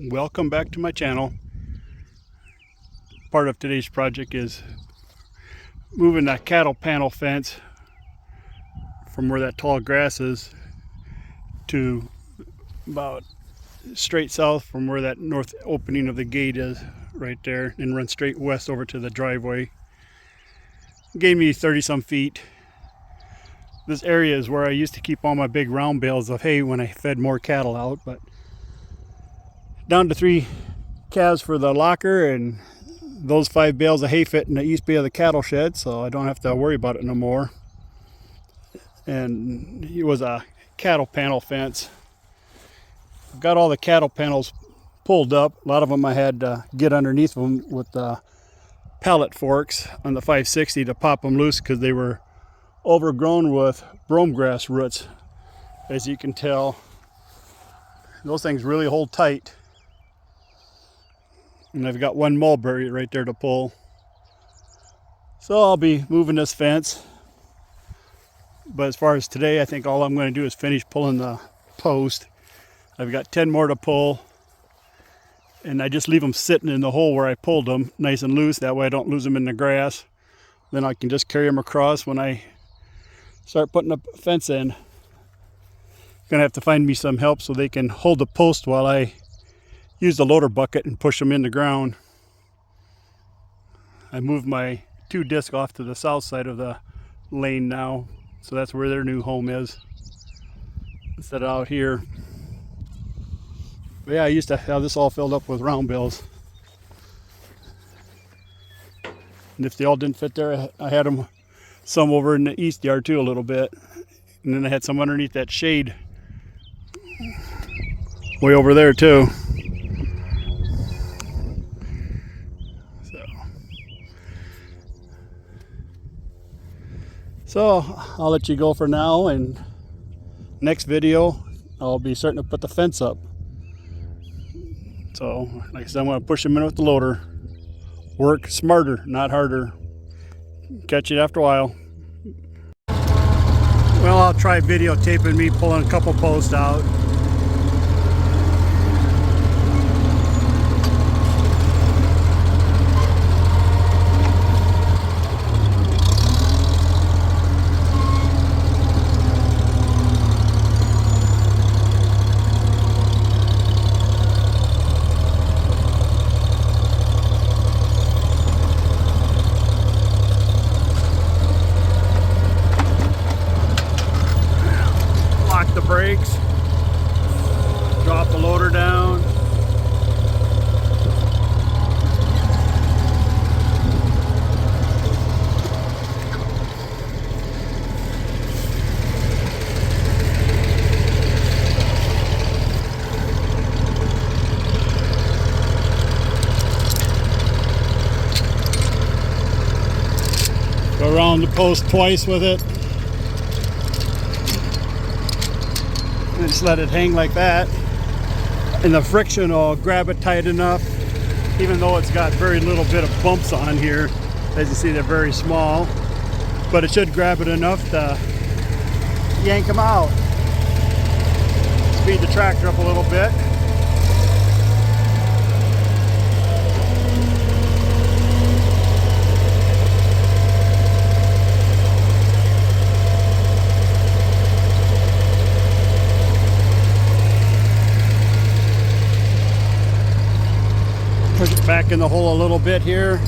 Welcome back to my channel. Part of today's project is moving that cattle panel fence from where that tall grass is to about straight south from where that north opening of the gate is right there, and run straight west over to the driveway. Gave me 30 some feet. This area is where I used to keep all my big round bales of hay when I fed more cattle out, but down to 3 calves for the locker and those 5 bales of hay fit in the east bay of the cattle shed, so I don't have to worry about it no more. And it was a cattle panel fence. I've got all the cattle panels pulled up. A lot of them I had to get underneath them with the pallet forks on the 560 to pop them loose because they were overgrown with brome grass roots. As you can tell, those things really hold tight. And I've got one mulberry right there to pull. So I'll be moving this fence. But as far as today, I think all I'm going to do is finish pulling the post. I've got 10 more to pull. And I just leave them sitting in the hole where I pulled them, nice and loose. That way I don't lose them in the grass. Then I can just carry them across when I start putting the fence in. Gonna have to find me some help so they can hold the post while I use the loader bucket and push them in the ground. I moved my 2 discs off to the south side of the lane now, so that's where their new home is, instead of out here. But yeah, I used to have this all filled up with round bales, and if they all didn't fit there, I had them some over in the east yard too a little bit, and then I had some underneath that shade way over there too. So I'll let you go for now, and next video I'll be starting to put the fence up. So like I said, I'm going to push them in with the loader. Work smarter, not harder. Catch you after a while. Well, I'll try videotaping me pulling a couple posts out. The brakes, drop the loader down. Go around the post twice with it. And just let it hang like that, and the friction will grab it tight enough, even though it's got very little bit of bumps on here. As you see, they're very small, but it should grab it enough to yank them out. Speed the tractor up a little bit. Push it back in the hole a little bit here.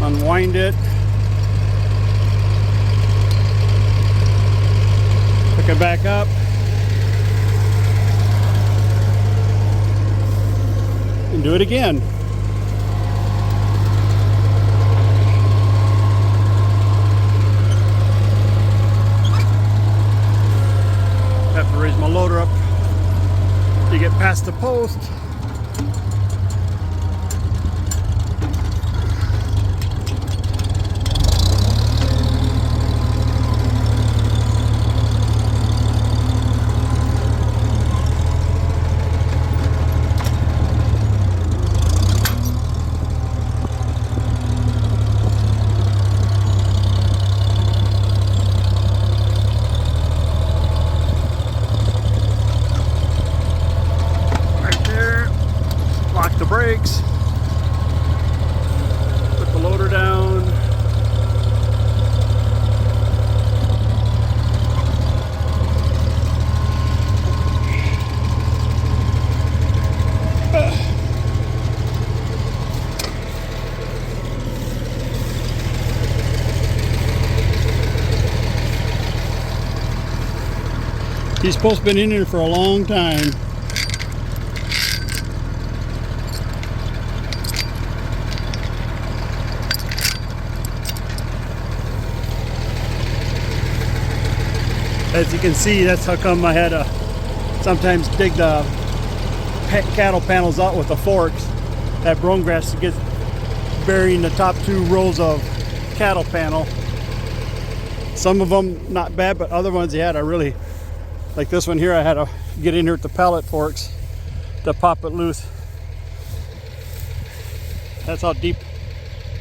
Unwind it. Pick it back up. And do it again. Have to raise my loader up to get past the post. He's supposed to have been in here for a long time. As you can see, that's how come I had to sometimes dig the cattle panels out with the forks. That brome grass gets buried in the top 2 rows of cattle panel. Some of them not bad, but other ones you had to really, like this one here, I had to get in here with the pallet forks to pop it loose. That's how deep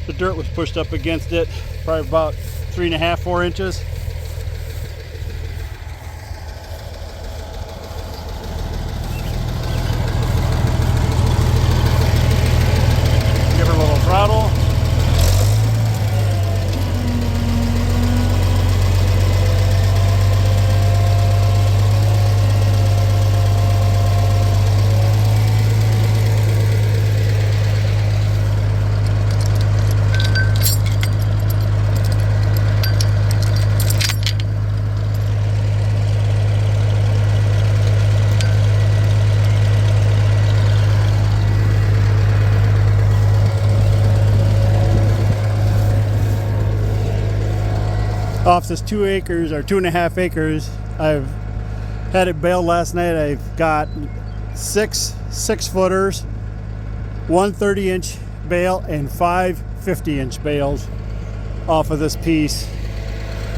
the dirt was pushed up against it, probably about 3.5, 4 inches. Give her a little throttle. Off this 2 acres or 2.5 acres, I've had it baled last night. I've got 6 6-footers, 1 30-inch bale, and 5 50-inch bales off of this piece.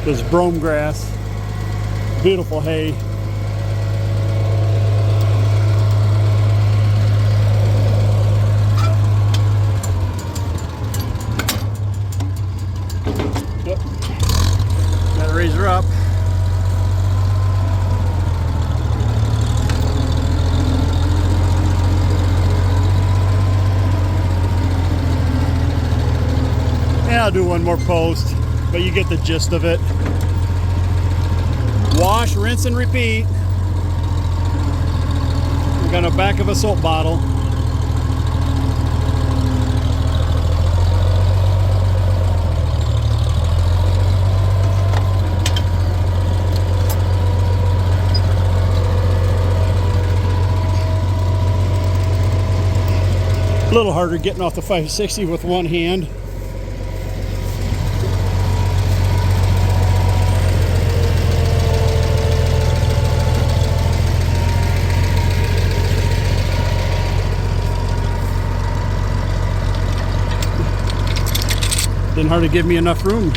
This brome grass, beautiful hay. Raise her up. And I'll do one more post, but you get the gist of it. Wash, rinse, and repeat. We've got a back of a soap bottle. A little harder getting off the 560 with one hand. Didn't hardly give me enough room.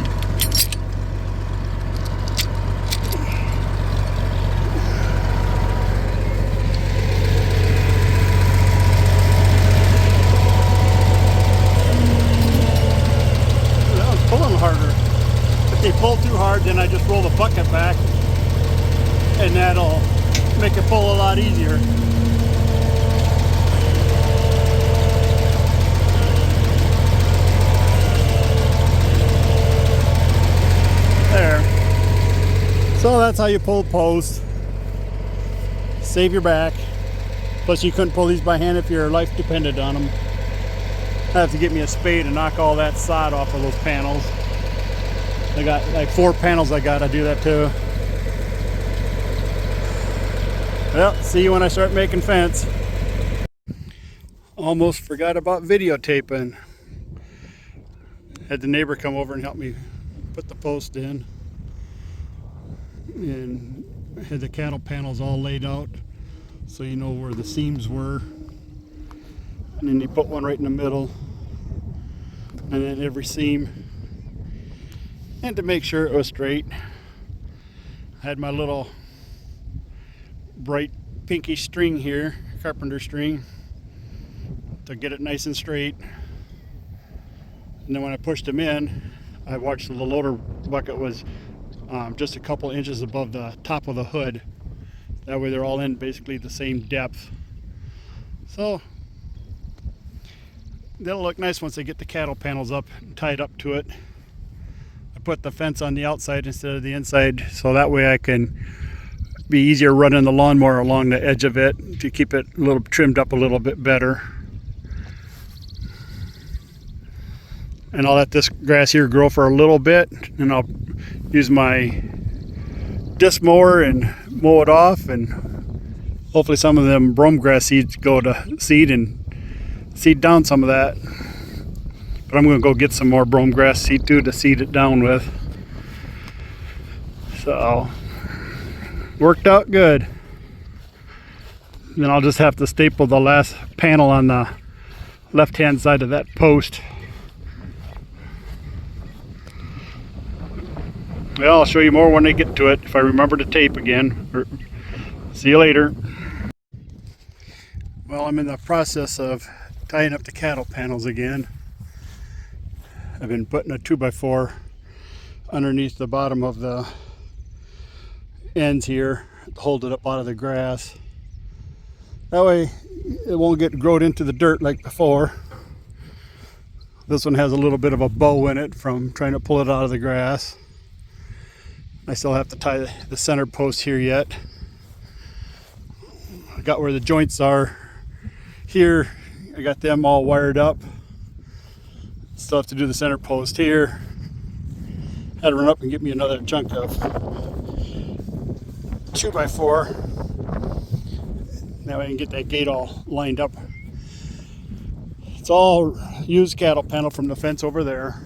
They pull too hard, then I just roll the bucket back and that'll make it pull a lot easier. There. So that's how you pull posts. Save your back. Plus you couldn't pull these by hand if your life depended on them. I have to get me a spade and knock all that sod off of those panels. I got like 4 panels I gotta do that too. Well, see you when I start making fence. Almost forgot about videotaping. Had the neighbor come over and help me put the post in. And had the cattle panels all laid out so you know where the seams were. And then you put one right in the middle. And then every seam. And to make sure it was straight, I had my little bright pinky string here, carpenter string, to get it nice and straight. And then when I pushed them in, I watched the loader bucket was just a couple inches above the top of the hood. That way they're all in basically the same depth. So they'll look nice once they get the cattle panels up and tied up to it. Put the fence on the outside instead of the inside, so that way I can be easier running the lawnmower along the edge of it to keep it a little trimmed up a little bit better. And I'll let this grass here grow for a little bit, and I'll use my disc mower and mow it off, and hopefully some of them brome grass seeds go to seed and seed down some of that. But I'm going to go get some more brome grass seed too to seed it down with. So worked out good. Then I'll just have to staple the last panel on the left hand side of that post. Well, I'll show you more when I get to it, if I remember to tape again. See you later. Well, I'm in the process of tying up the cattle panels again. I've been putting a 2x4 underneath the bottom of the ends here to hold it up out of the grass. That way it won't get growed into the dirt like before. This one has a little bit of a bow in it from trying to pull it out of the grass. I still have to tie the center post here yet. I got where the joints are here. I got them all wired up. Still have to do the center post here. Had to run up and get me another chunk of 2x4. That way I can get that gate all lined up. It's all used cattle panel from the fence over there.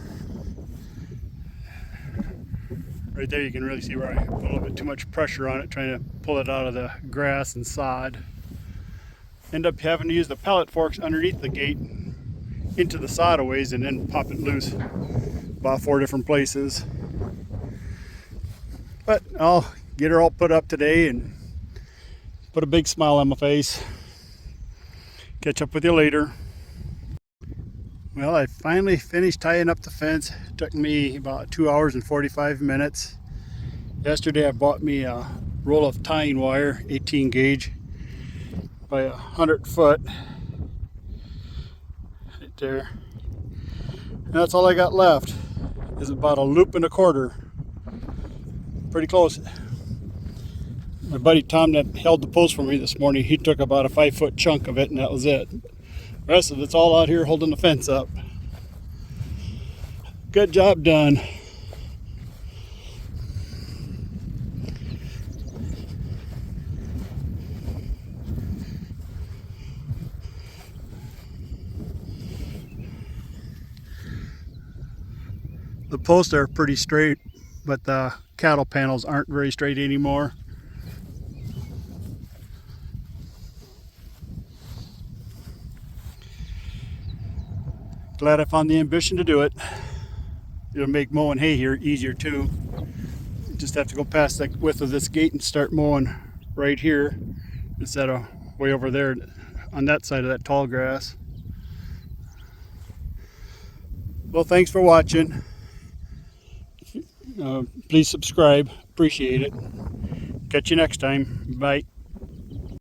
Right there you can really see where I put a little bit too much pressure on it trying to pull it out of the grass and sod. End up having to use the pallet forks underneath the gate into the sod a ways and then pop it loose about 4 different places. But I'll get her all put up today and put a big smile on my face. Catch up with you later. Well, I finally finished tying up the fence. It took me about 2 hours and 45 minutes. Yesterday I bought me a roll of tying wire, 18 gauge by 100 foot. Right there. And that's all I got left, is about 1.25 loops. Pretty close. My buddy Tom that held the post for me this morning, he took about a 5-foot chunk of it and that was it. The rest of it's all out here holding the fence up. Good job done. The posts are pretty straight, but the cattle panels aren't very straight anymore. Glad I found the ambition to do it. It'll make mowing hay here easier too. Just have to go past the width of this gate and start mowing right here instead of way over there on that side of that tall grass. Well, thanks for watching. Please subscribe. Appreciate it. Catch you next time. Bye.